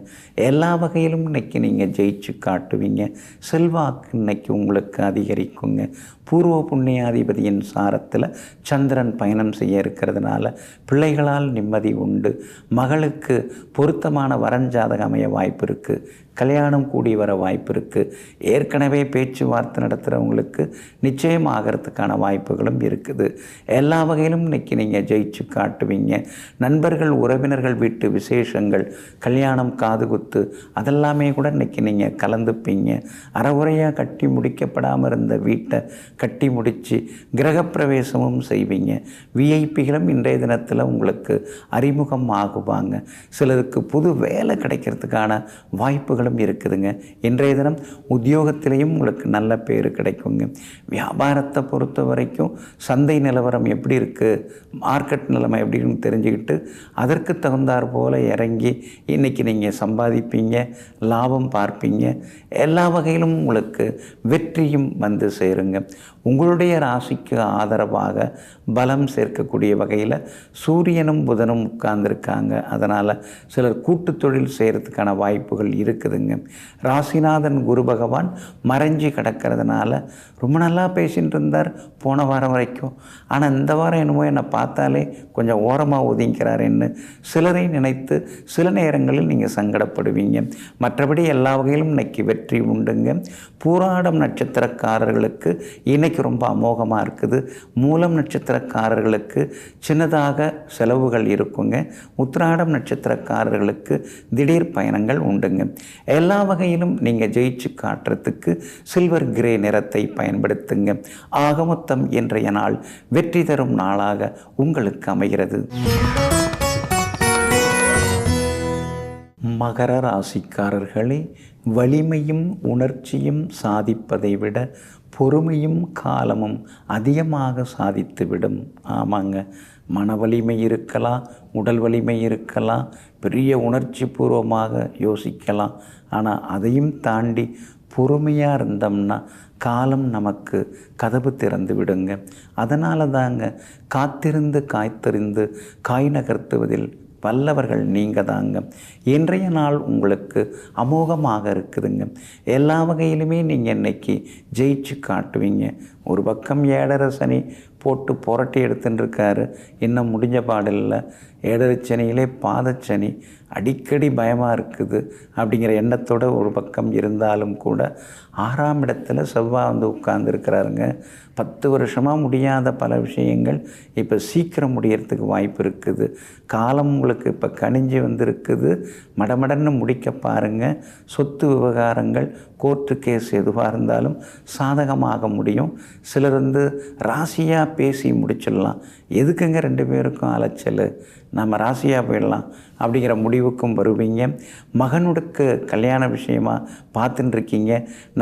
எல்லா வகையிலும் இன்னைக்கு நீங்கள் ஜெயிச்சு காட்டுவீங்க. செல்வாக்கு இன்னைக்கு உங்களுக்கு அதிகரிக்குங்க. பூர்வ புண்ணியாதிபதியின் சாரத்தில் சந்திரன் பயணம் செய்ய இருக்கிறதுனால பிள்ளைகளால் நிம்மதி உண்டு. மகளுக்கு பொருத்தமான வரஞ்சாதகம் அமைய வாய்ப்பு இருக்குது. கல்யாணம் கூடி வர வாய்ப்பு இருக்குது. ஏற்கனவே பேச்சுவார்த்தை நடத்துகிறவங்களுக்கு நிச்சயம் ஆகிறதுக்கான வாய்ப்புகளும் இருக்குது. எல்லா வகையிலும் இன்றைக்கி நீங்கள் ஜெயிச்சு காட்டுவீங்க. நண்பர்கள், உறவினர்கள் வீட்டு விசேஷங்கள், கல்யாணம், காதுகுத்து அதெல்லாமே கூட இன்றைக்கி நீங்கள் கலந்துப்பீங்க. அறகுறையாக கட்டி முடிக்கப்படாமல் இருந்த வீட்டை கட்டி முடித்து கிரகப்பிரவேசமும் செய்வீங்க. விஐபிகளும் இன்றைய தினத்தில் உங்களுக்கு அறிமுகம் ஆகுவாங்க. சிலருக்கு புது வேலை கிடைக்கிறதுக்கான வாய்ப்புகளும் இருக்குதுங்க. இன்றைய தினம் உத்தியோகத்திலையும் உங்களுக்கு நல்ல பேர் கிடைக்குங்க. வியாபாரத்தை பொறுத்த வரைக்கும் சந்தை நிலவரம் எப்படி இருக்குது, மார்க்கெட் நிலைமை எப்படின்னு தெரிஞ்சுக்கிட்டு அதற்கு தகுந்தாற் போல் இறங்கி இன்றைக்கி நீங்கள் சம்பாதிப்பீங்க, லாபம் பார்ப்பீங்க. எல்லா வகையிலும் உங்களுக்கு வெற்றியும் வந்து சேருங்க. உங்களுடைய ராசிக்கு ஆதரவாக பலம் சேர்க்கக்கூடிய வகையில் சூரியனும் புதனும் உட்கார்ந்துருக்காங்க. அதனால் சிலர் கூட்டு தொழில் செய்கிறதுக்கான வாய்ப்புகள் இருக்குதுங்க. இருக்குதுங்க. ராசிநாதன் குரு பகவான் மறைஞ்சி கிடக்கிறதுனால ரொம்ப நல்லா பேசிகிட்டு இருந்தார் போன வாரம் வரைக்கும். ஆனால் இந்த வாரம் என்னமோ என்னை பார்த்தாலே கொஞ்சம் ஓரமாக ஒதுங்கிறாருன்னு சிலரை நினைத்து சில நேரங்களில் நீங்கள் சங்கடப்படுவீங்க. மற்றபடி எல்லா வகையிலும் இன்னைக்கு வெற்றி உண்டுங்க. பூராடம் நட்சத்திரக்காரர்களுக்கு இன்னைக்கு ரொம்ப அமோகமாக இருக்குது. மூலம் நட்சத்திரக்காரர்களுக்கு சின்னதாக செலவுகள் இருக்குங்க. உத்திராடம் நட்சத்திரக்காரர்களுக்கு திடீர் பயணங்கள் உண்டுங்க. எல்லா வகையிலும் நீங்கள் ஜெயிச்சு காட்டுறதுக்கு சில்வர் கிரே நிறத்தை பயன்படுத்துங்க. ஆக மொத்தம் இன்றைய நாள் வெற்றி தரும் நாளாக உங்களுக்கு அமைகிறது. மகர ராசிக்காரர்களே, வலிமையும் உணர்ச்சியும் சாதிப்பதை விட பொறுமையும் காலமும் அதிகமாக சாதித்துவிடும். ஆமாங்க, மன வலிமை இருக்கலாம், உடல் வலிமை இருக்கலாம், பெரிய உணர்ச்சி பூர்வமாக யோசிக்கலாம். ஆனால் அதையும் தாண்டி பொறுமையாக இருந்தோம்னா காலம் நமக்கு கதவு திறந்து விடுங்க. அதனால தாங்க காத்திருந்து காய்த்தறிந்து காய் நகர்த்துவதில் வல்லவர்கள் நீங்கள் தாங்க. இன்றைய நாள் உங்களுக்கு அமோகமாக இருக்குதுங்க. எல்லா வகையிலுமே நீங்கள் இன்னைக்கு ஜெயிச்சு காட்டுவீங்க. ஒரு பக்கம் 7.5 சனி போட்டு புரட்டி எடுத்துன்னு இருக்காரு, இன்னும் முடிஞ்ச பாடில்லை. 7.5 சனியிலே பாதச்சனி அடிக்கடி பயமாக இருக்குது அப்படிங்கிற எண்ணத்தோடு ஒரு பக்கம் இருந்தாலும் கூட 6ஆம் இடத்துல செவ்வாய் வந்து உட்கார்ந்துருக்கிறாருங்க. 10 வருஷமாக முடியாத பல விஷயங்கள் இப்போ சீக்கிரம் முடியறதுக்கு வாய்ப்பு இருக்குது. காலம் உங்களுக்கு இப்போ கனிஞ்சு வந்திருக்குது. மடமடன்னு முடிக்க பாருங்கள். சொத்து விவகாரங்கள், கோர்ட்டு கேஸ் எதுவாக இருந்தாலும் சாதகமாக முடியும். சிலர் வந்து ராசியாக பேசி முடிச்சிடலாம். எதுக்குங்க 2 பேருக்கும் அலைச்சல், நம்ம ராசியாக போயிடலாம் அப்படிங்கிற முடிவுக்கும் வருவீங்க. மகனுக்கு கல்யாண விஷயமா பார்த்துட்டு இருக்கீங்க,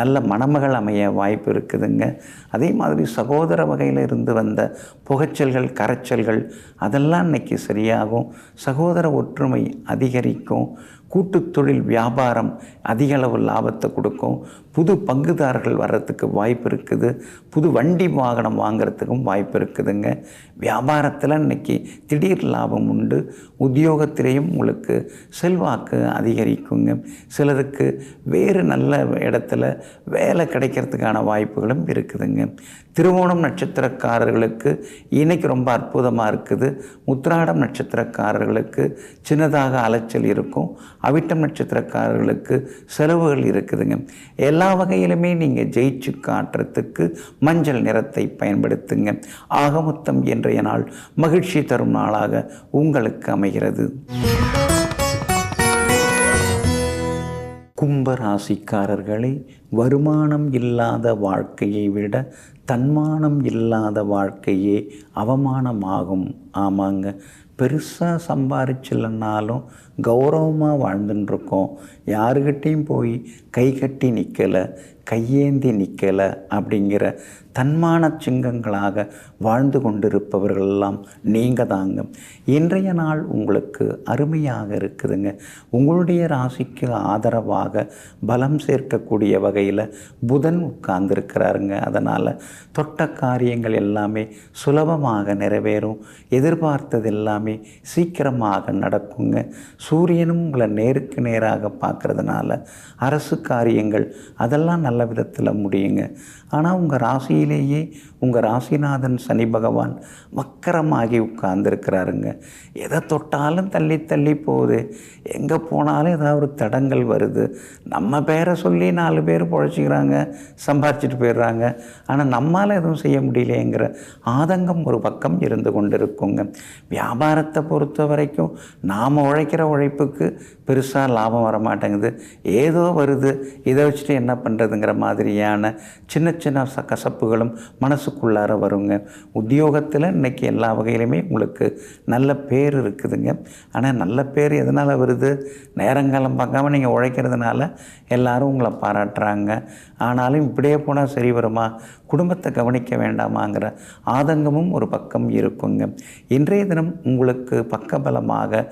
நல்ல மணமகள் அமைய வாய்ப்பு இருக்குதுங்க. அதே மாதிரி சகோதர வகையில் இருந்து வந்த புகைச்சல்கள், கரைச்சல்கள் அதெல்லாம் இன்னைக்கு சரியாகும். சகோதர ஒற்றுமை அதிகரிக்கும். கூட்டு தொழில் வியாபாரம் அதிக அளவு லாபத்தை கொடுக்கும். புது பங்குதாரர்கள் வர்றதுக்கு வாய்ப்பு இருக்குது. புது வண்டி வாகனம் வாங்கிறதுக்கும் வாய்ப்பு இருக்குதுங்க. வியாபாரத்தில் இன்றைக்கி திடீர் லாபம் உண்டு. உத்தியோகத்திலேயும் உங்களுக்கு செல்வாக்கு அதிகரிக்குங்க. சிலருக்கு வேறு நல்ல இடத்துல வேலை கிடைக்கிறதுக்கான வாய்ப்புகளும் இருக்குதுங்க. திருவோணம் நட்சத்திரக்காரர்களுக்கு இன்றைக்கி ரொம்ப அற்புதமாக இருக்குது. உத்திராடம் நட்சத்திரக்காரர்களுக்கு சின்னதாக அலைச்சல் இருக்கும். அவிட்டம் நட்சத்திரக்காரர்களுக்கு செலவுகள் இருக்குதுங்க. எல்லா வகையிலுமே நீங்கள் ஜெயிச்சு காட்டுறதுக்கு மஞ்சள் நிறத்தை பயன்படுத்துங்க. ஆக மொத்தம் இன்றைய நாள் மகிழ்ச்சி தரும் நாளாக உங்களுக்கு அமைகிறது. கும்பராசிக்காரர்களே, வருமானம் இல்லாத வாழ்க்கையை விட தன்மானம் இல்லாத வாழ்க்கையே அவமானமாகும். ஆமாங்க, பெருசாக சம்பாரிச்சில்லைனாலும் கௌரவமாக வாழ்ந்துட்டுருக்கோம். யாருக்கிட்டையும் போய் கை கட்டி நிற்கலை, கையேந்தி நிற்கலை அப்படிங்கிற தன்மான சிங்கங்களாக வாழ்ந்து கொண்டிருப்பவர்களெல்லாம் நீங்கள் தாங்க. இன்றைய நாள் உங்களுக்கு அருமையாக இருக்குதுங்க. உங்களுடைய ராசிக்கு ஆதரவாக பலம் சேர்க்கக்கூடிய வகையில் புதன் உட்கார்ந்துருக்கிறாருங்க. அதனால் தொட்ட காரியங்கள் எல்லாமே சுலபமாக நிறைவேறும். எதிர்பார்த்தது எல்லாமே சீக்கிரமாக நடக்குங்க. சூரியனும் உங்களை நேருக்கு நேராக பார்க்கறதுனால அரசு காரியங்கள் அதெல்லாம் நல்ல விதத்தில் முடியுங்க. ஆனால் உங்கள் ராசியிலேயே உங்கள் ராசிநாதன் சனி பகவான் வக்கரமாகி உட்கார்ந்துருக்கிறாருங்க. எதை தொட்டாலும் தள்ளி தள்ளி போகுது. எங்கே போனாலும் ஏதாவது ஒரு தடங்கள் வருது. நம்ம பேரை சொல்லி 4 பேர் பொழைச்சிக்கிறாங்க, சம்பாரிச்சிட்டு போயிடுறாங்க. ஆனால் நம்மால் எதுவும் செய்ய முடியலையேங்கிற ஆதங்கம் ஒரு பக்கம் இருந்து கொண்டு இருக்குங்க. வியாபாரத்தை பொறுத்த வரைக்கும் நாம் உழைக்கிற உழைப்புக்கு பெருசாக லாபம் வர மாட்டேங்குது. ஏதோ வருது, இதை வச்சுட்டு என்ன பண்ணுறதுங்கிற மாதிரியான சின்ன சின்ன கசப்புகளும் மனசுக்குள்ளார வருங்க. உத்தியோகத்தில் இன்றைக்கி எல்லா வகையிலுமே உங்களுக்கு நல்ல பேர் இருக்குதுங்க. ஆனால் நல்ல பேர் எதனால் வருது? நேரங்காலம் பார்க்காம நீங்கள் உழைக்கிறதுனால எல்லாரும் உங்களை பாராட்டுறாங்க. ஆனாலும் இப்படியே போனால் சரி வருமா? குடும்பத்தை கவனிக்க வேண்டாமாங்கிற ஆதங்கமும் ஒரு பக்கம் இருக்குங்க. இன்றைய தினம் உங்களுக்கு பக்கபலமாக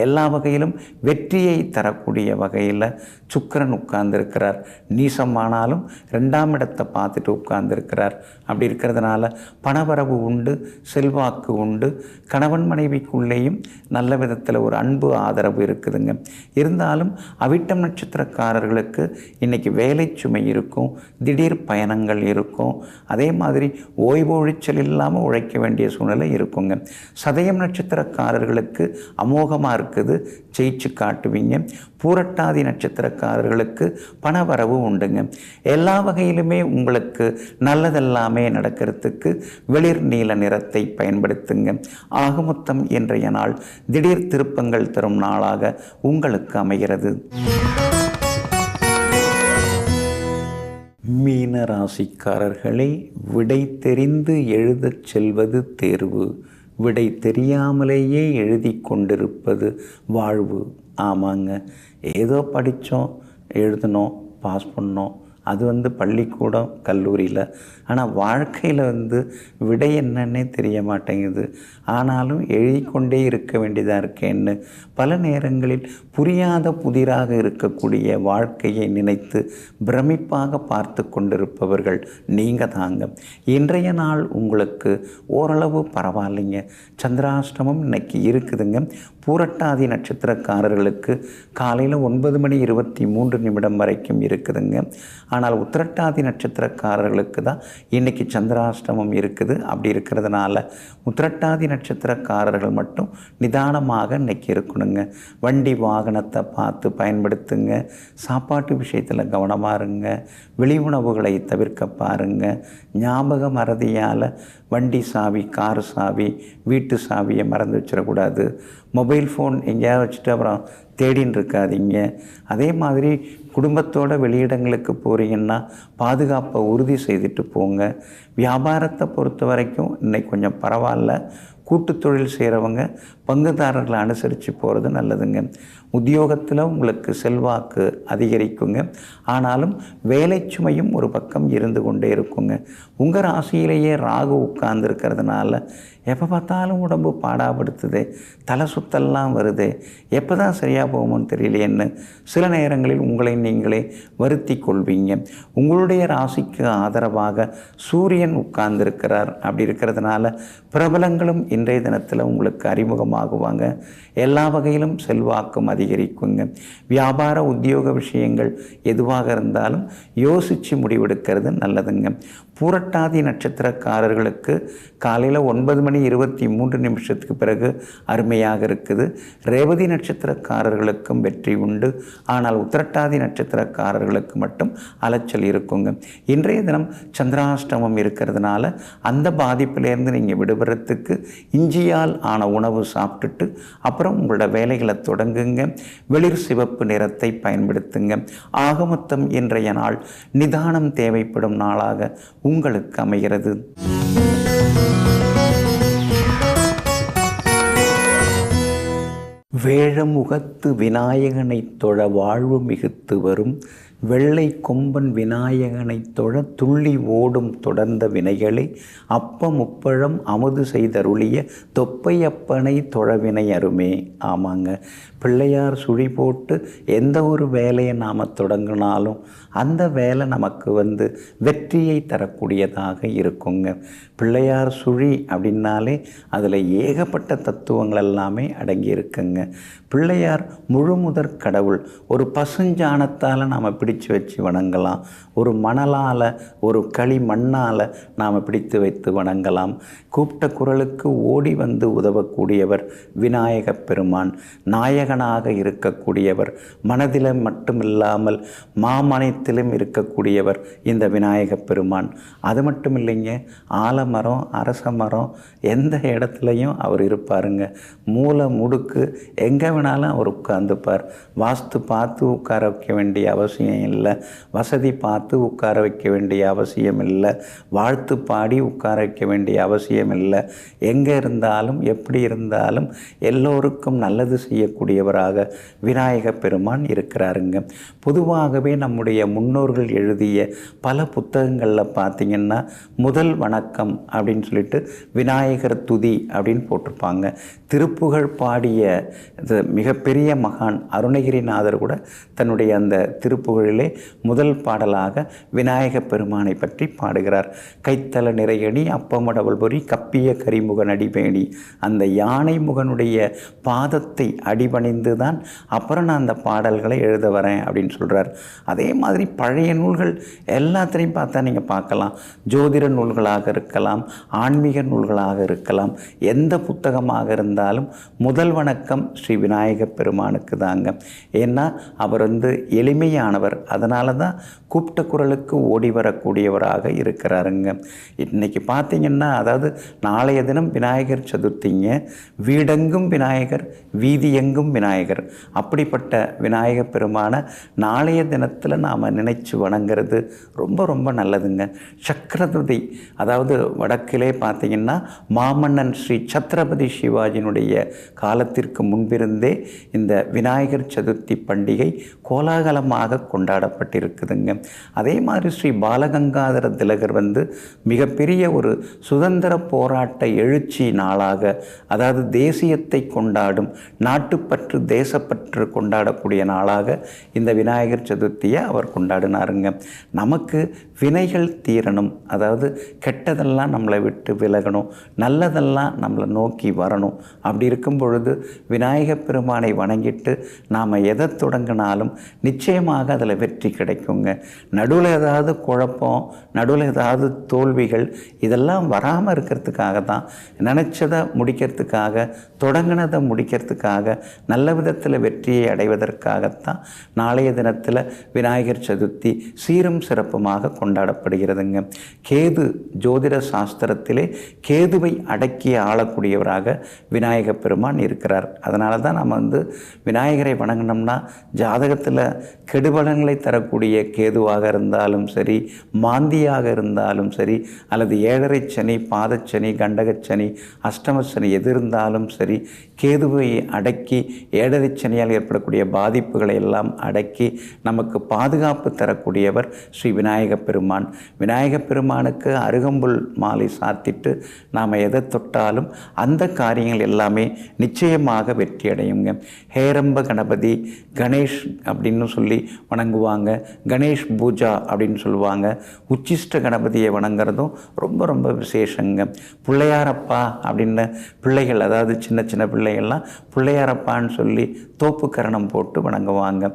எல்லா வகையிலும் வெற்றியை தரக்கூடிய வகையில் சுக்கிரன் உட்கார்ந்துருக்கிறார். நீசமானாலும் 2ஆம் இடத்தை பார்த்துட்டு உட்கார்ந்துருக்கிறார். அப்படி இருக்கிறதுனால பணவரவு உண்டு, செல்வாக்கு உண்டு, கணவன் மனைவிக்குள்ளேயும் நல்ல விதத்தில் ஒரு அன்பு ஆதரவு இருக்குதுங்க. இருந்தாலும் அவிட்டம் நட்சத்திரக்காரர்களுக்கு இன்றைக்கி வேலை சுமை இருக்கும், திடீர் பயணங்கள் இருக்கும், அதே மாதிரி ஓய்வு ஒழிச்சல் இல்லாமல் உழைக்க வேண்டிய சூழ்நிலை இருக்குங்க. சதயம் நட்சத்திரக்காரர்களுக்கு அமோகமாக இருக்குது, ஜெயிச்சு காட்டுவீங்க. பூரட்டாதி நட்சத்திரக்காரர்களுக்கு பணவரவு உண்டுங்க. எல்லா வகையிலுமே உங்களுக்கு நல்லதெல்லாமே நடக்கிறதுக்கு வெளிர் நீல நிறத்தை பயன்படுத்துங்க. ஆகமொத்தம் இன்றைய நாள் திடீர் திருப்பங்கள் தரும் நாளாக உங்களுக்கு அமைகிறது. மீன ராசிக்காரர்களை விடை தெரிந்து எழுதச் செல்வது தேர்வு, விடை தெரியாமலேயே எழுதி கொண்டிருப்பது வாழ்வு. ஆமாங்க, ஏதோ படித்தோம், எழுதினோம், பாஸ் பண்ணோம், அது பள்ளிக்கூடம் கல்லூரியில். ஆனால் வாழ்க்கையில் விடை என்னன்னே தெரிய மாட்டேங்குது. ஆனாலும் எழுதிக்கொண்டே இருக்க வேண்டியதாக இருக்கேன்னு பல நேரங்களில் புரியாத புதிராக இருக்கக்கூடிய வாழ்க்கையை நினைத்து பிரமிப்பாக பார்த்து கொண்டிருப்பவர்கள் நீங்கள் தாங்க. இன்றைய நாள் உங்களுக்கு ஓரளவு பரவாயில்லைங்க. சந்திராஷ்டமம் இன்னைக்கு இருக்குதுங்க. பூரட்டாதி நட்சத்திரக்காரர்களுக்கு காலையில் 9:23 வரைக்கும் இருக்குதுங்க. ஆனால் உத்திரட்டாதி நட்சத்திரக்காரர்களுக்கு தான் இன்றைக்கி சந்திராஷ்டமம் இருக்குது. அப்படி இருக்கிறதுனால உத்திரட்டாதி நட்சத்திரக்காரர்கள் மட்டும் நிதானமாக இன்றைக்கி இருக்கணுங்க. வண்டி வாகனத்தை பார்த்து பயன்படுத்துங்க. சாப்பாட்டு விஷயத்தில் கவனமாக இருங்க. வெளி உணவுகளை தவிர்க்க பாருங்கள். ஞாபக மறதியால் வண்டி சாவி, கார் சாவி, வீட்டு சாவியை மறந்து வச்சிடக்கூடாது. மொபைல் ஃபோன் எங்கேயாவது வச்சுட்டு அப்புறம் தேடின்னு இருக்காதீங்க. அதே மாதிரி குடும்பத்தோட வெளியிடங்களுக்கு போகிறீங்கன்னா பாதுகாப்பை உறுதி செய்துட்டு போங்க. வியாபாரத்தை பொறுத்த வரைக்கும் இன்னைக்கு கொஞ்சம் பரவாயில்ல. கூட்டு தொழில் செய்கிறவங்க பங்குதாரர்களை அனுசரித்து போகிறது நல்லதுங்க. உத்தியோகத்தில் உங்களுக்கு செல்வாக்கு அதிகரிக்குங்க. ஆனாலும் வேலை சுமையும் ஒரு பக்கம் இருந்து கொண்டே இருக்குங்க. உங்கள் ராசியிலேயே ராகு உட்கார்ந்துருக்கிறதுனால எப்போ பார்த்தாலும் உடம்பு பாடாப்படுத்துதே, தலை சுத்தெல்லாம் வருதே, எப்போ தான் சரியாக போகுமோன்னு தெரியலையேன்னு சில நேரங்களில் உங்களை நீங்களே வருத்தி கொள்வீங்க. உங்களுடைய ராசிக்கு ஆதரவாக சூரியன் உட்கார்ந்துருக்கிறார். அப்படி இருக்கிறதுனால பிரபலங்களும் இன்றைய தினத்தில் உங்களுக்கு அறிமுகமாகுவாங்க. எல்லா வகையிலும் செல்வாக்கும் அதிகரிக்குங்க. வியாபார உத்தியோக விஷயங்கள் எதுவாக இருந்தாலும் யோசித்து முடிவெடுக்கிறது நல்லதுங்க. பூரட்டாதி நட்சத்திரக்காரர்களுக்கு காலையில் 9:23 பிறகு அருமையாக இருக்குது. ரேவதி நட்சத்திரக்காரர்களுக்கும் வெற்றி உண்டு. ஆனால் உத்திரட்டாதி நட்சத்திரக்காரர்களுக்கு மட்டும் அலைச்சல் இருக்குங்க. இன்றைய தினம் சந்திராஷ்டமம் இருக்கிறதுனால அந்த பாதிப்பிலேருந்து நீங்கள் விடுபடுறதுக்கு இஞ்சியால் ஆன உணவு சாப்பிட்டுட்டு அப்புறம் உங்களோட வேலைகளை தொடங்குங்க. வெளிர் சிவப்பு நிறத்தை பயன்படுத்துங்க. ஆகமொத்தம் இன்றைய நாள் நிதானம் தேவைப்படும் நாளாக உங்களுக்கு அமைகிறது. வேழமுகத்து விநாயகனை தொழ வாழ்வு மிகுத்து வரும். வெள்ளை கொம்பன் விநாயகனை தொழ துள்ளி ஓடும் தொடர்ந்த வினைகளை அப்ப முப்பழம் அமுது செய்தருளிய தொப்பையப்பனை தொழவினை அருமே. ஆமாங்க, பிள்ளையார் சுழி போட்டு எந்த ஒரு வேலையை நாம் தொடங்கினாலும் அந்த வேலை நமக்கு வெற்றியை தரக்கூடியதாக இருக்குங்க. பிள்ளையார் சுழி அப்படின்னாலே அதில் ஏகப்பட்ட தத்துவங்கள் எல்லாமே அடங்கி இருக்குங்க. பிள்ளையார் முழுமுதற் கடவுள். ஒரு பசுஞ்சாணத்தால் நாம் பிடிச்சு வச்சு வணங்கலாம். ஒரு மணலால், ஒரு களி மண்ணால் நாம் பிடித்து வைத்து வணங்கலாம். கூப்பிட்ட குரலுக்கு ஓடி வந்து உதவக்கூடியவர் விநாயகப் பெருமான். நாயகனாக இருக்கக்கூடியவர். மனதில் மட்டுமில்லாமல் மாமனத்திலும் இருக்கக்கூடியவர் இந்த விநாயகப் பெருமான். அது மட்டும் இல்லைங்க, ஆலமரம், அரச மரம், எந்த இடத்துலையும் அவர் இருப்பாருங்க. மூலை முடுக்கு எங்கே வேணாலும் அவர் உட்கார்ந்துப்பார். வாஸ்து பார்த்து உட்கார வைக்க வேண்டிய அவசியம் அவசியம் இல்லை, வசதி பார்த்து உட்கார வைக்க வேண்டிய அவசியம் இல்லை, வாழ்த்து பாடி உட்கார வைக்க வேண்டிய அவசியம் இல்லை. எங்கே இருந்தாலும் எப்படி இருந்தாலும் எல்லோருக்கும் நல்லது செய்யக்கூடியவராக விநாயக பெருமான் இருக்கிறாருங்க. பொதுவாகவே நம்முடைய முன்னோர்கள் எழுதிய பல புத்தகங்களில் பார்த்திங்கன்னா முதல் வணக்கம் அப்படின்னு சொல்லிட்டு விநாயகர் துதி அப்படின்னு போட்டிருப்பாங்க. திருப்புகழ் பாடிய மிகப்பெரிய மகான் அருணகிரிநாதர் கூட தன்னுடைய அந்த திருப்புகழிலே முதல் பாடலாக விநாயக பெருமானை பற்றி பாடுகிறார். கைத்தல நிறையணி அப்பமடவள் பொறி கப்பிய கரிமுக அடிபேணி. அந்த யானை முகனுடைய பாதத்தை அடிபணிந்து தான் அப்புறம் நான் அந்த பாடல்களை எழுத வரேன் அப்படின்னு சொல்கிறார். அதே மாதிரி பழைய நூல்கள் எல்லாத்திலையும் பார்த்தா நீங்கள் பார்க்கலாம். ஜோதிட நூல்களாக இருக்கலாம், ஆன்மீக நூல்களாக இருக்கலாம், எந்த புத்தகமாக இருந்தாலும் முதல் வணக்கம் ஸ்ரீ விநாயக பெருமானுக்கு தாங்க. ஏன்னா அவர் எளிமையானவர். அதனால தான் கூப்பிட்ட குரலுக்கு ஓடி வரக்கூடியவராக இருக்கிறாருங்க. இன்றைக்கி பார்த்திங்கன்னா, அதாவது நாளைய தினம் விநாயகர் சதுர்த்திங்க. வீடெங்கும் விநாயகர், வீதியெங்கும் விநாயகர். அப்படிப்பட்ட விநாயக பெருமான நாளைய தினத்தில் நாம் நினைச்சு வணங்கிறது ரொம்ப ரொம்ப நல்லதுங்க. சக்கரவதி, அதாவது வடக்கிலே பார்த்திங்கன்னா மாமன்னன் ஸ்ரீ சத்ரபதி சிவாஜியினுடைய காலத்திற்கு முன்பிருந்தே இந்த விநாயகர் சதுர்த்தி பண்டிகை கோலாகலமாக கொண்டாடப்பட்டிருக்குதுங்க. அதே மாதிரி ஸ்ரீ பாலகங்காதர திலகர் மிகப்பெரிய ஒரு சுதந்திர போராட்ட எழுச்சி நாளாக, அதாவது தேசியத்தை கொண்டாடும், நாட்டுப்பற்று தேசப்பற்று கொண்டாடக்கூடிய நாளாக இந்த விநாயகர் சதுர்த்தியை அவர் கொண்டாடினாருங்க. நமக்கு வினைகள் தீரணும், அதாவது கெட்டதெல்லாம் நம்மளை விட்டு விலகணும், நல்லதெல்லாம் நம்மளை நோக்கி வரணும். அப்படி இருக்கும் பொழுது விநாயக பெருமானை வணங்கிட்டு நாம் எதை தொடங்கினாலும் நிச்சயமாக அதில் வெற்றி கிடைக்குங்க. நடுவில் ஏதாவது குழப்பம், நடுவில் ஏதாவது தோல்விகள், இதெல்லாம் வராமல் இருக்கிறதுக்காக தான், நினச்சதை முடிக்கிறதுக்காக, தொடங்கினதை முடிக்கிறதுக்காக, நல்ல விதத்தில் வெற்றியை அடைவதற்காகத்தான் நாளைய தினத்தில் விநாயகர் சதுர்த்தி சீரும் சிறப்புமாக கொண்டாடப்படுகிறதுங்க. கேது ஜோதிட சாஸ்திரத்திலே கேதுவை அடக்கி ஆளக்கூடியவராக விநாயக பெருமான் இருக்கிறார். அதனால தான் நம்ம விநாயகரை வணங்கினோம்னா ஜாதகத்தில் கெடுபலன்களை தரக்கூடிய கேதுவாக இருந்தாலும் சரி, மாந்தியாக இருந்தாலும் சரி, அல்லது ஏழரை சனி, பாதச்சனி, கண்டகச்சனி, அஷ்டமச்சனி எது இருந்தாலும் சரி, கேதுவை அடக்கி ஏழரை சனியால் ஏற்படக்கூடிய பாதிப்புகளை எல்லாம் அடக்கி நமக்கு பாதுகாப்பு தரக்கூடியவர் ஸ்ரீ விநாயக பெருமான். விநாயக பெருமானுக்கு அருகம்புல் மாலை சாத்திட்டு நாம் எதை தொட்டாலும் அந்த காரியங்கள் எல்லாமே நிச்சயமாக வெற்றி அடையுங்க. ஹேரம்ப கணபதி, கணேஷ் அப்படின்னு சொல்லி வணங்குவாங்க, கணேஷ் பூஜா அப்படின்னு சொல்லுவாங்க. உச்சிஷ்ட கணபதியை வணங்குறதும் ரொம்ப ரொம்ப விசேஷங்க. பிள்ளையாரப்பா அப்படின்னு பிள்ளைகள், அதாவது சின்ன சின்ன பிள்ளைகள்லாம் பிள்ளையாரப்பான்னு சொல்லி தோப்பு கரணம் போட்டு வணங்குவாங்க.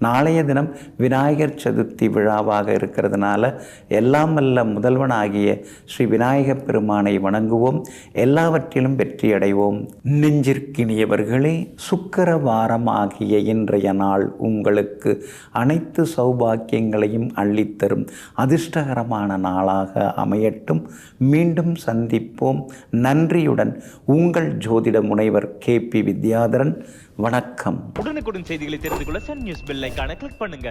நாளைய தினம் விநாயகர் சதுர்த்தி விழாவாக இருக்கிறதுனால எல்லாம் வல்ல முதல்வனாகிய ஸ்ரீ விநாயக பெருமானை வணங்குவோம், எல்லாவற்றிலும் வெற்றி அடைவோம். நெஞ்சிற்கினியவர்களே, சுக்கிர வாரம் ஆகிய இன்றைய நாள் உங்களுக்கு அனைத்து சௌபாக்கியங்களையும் அள்ளித்தரும் அதிர்ஷ்டகரமான நாளாக அமையட்டும். மீண்டும் சந்திப்போம். நன்றியுடன் உங்கள் ஜோதிட முனைவர் KP வித்யாதரன். வணக்கம். உடனுக்குடன் செய்திகளை தெரிந்து கொள்ள சன் நியூஸ் பெல் ஐகானை கிளிக் பண்ணுங்க.